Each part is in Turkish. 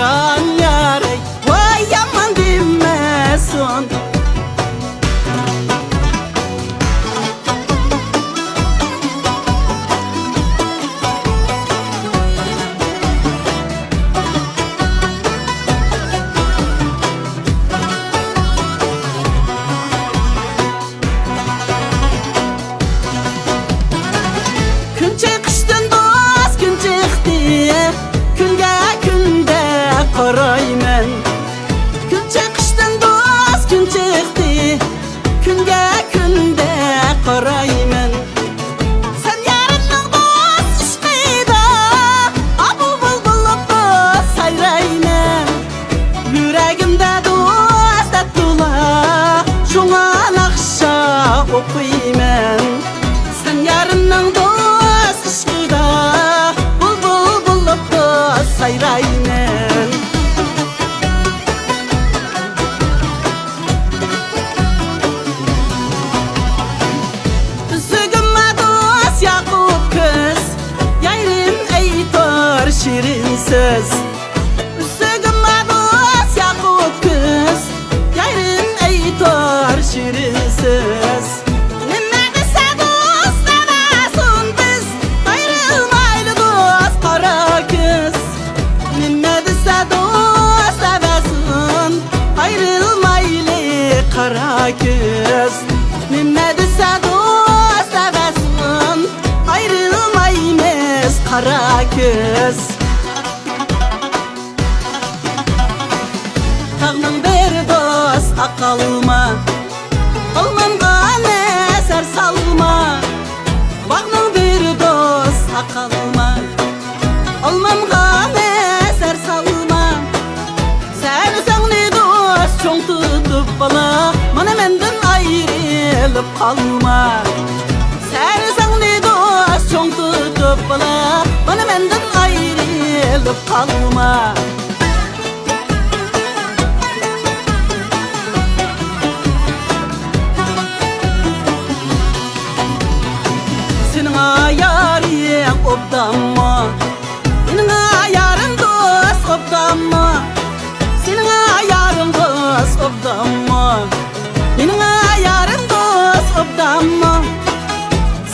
can yarey, vay yaman demesin. Gün çıkıştın dost, gün çıktı, günge günde qarayman. Gün çıkıştın dost, gün çıktı, günge günde qarayman. Sen yarının dost işqida, abu bulbulup dost sayrayman. Yüreğimde dost etdula, şuna naqşa okuyman. Sen yarının dost sayrayman. Üzügüme dost Yakup kız, yayrım eytar şirin söz. Üzügüme dost Yakup kız, yayrım eytar şirin söz. Kara kız, nimme dese dost seversin, ayrılmayız kara kız. Tağның bir dost akalma, almanğa eser salma. Bağның bir dost akalma, almanğa eser salma. Sen seni dost çoğ tutup bala, mana menden ayrılıp kalma. Sen seni dost çoğ tutup bala, mana menden ayrılıp kalma. Senin ayarın obdamma, benim ayarım dost obdamma. Senin ayarın dost obdamma, benim ayarım dost obdamma.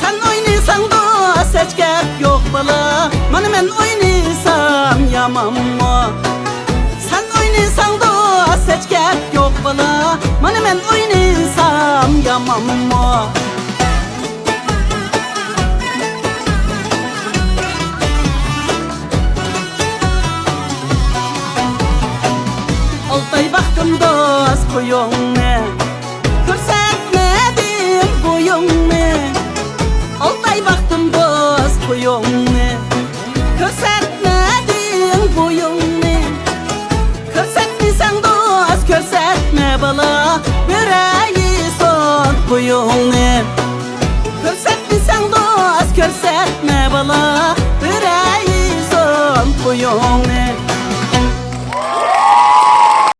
Sen oynasan dost hiç gep yok bala, mana men oynaysam yamanma. Sen oynasan dost hiç gep yok bala, mana men oynaysam yamanma. Altay baktım dost kuyuğuna, görsetmedim boyuğuna. Altay baktım dost kuyuğuna, görsetmedim boyuğuna. Görsetmesen dost görsetme bala, yüreği son kuyuğuna. Görsetmesen dost görsetme bala, yüreği son kuyuğuna.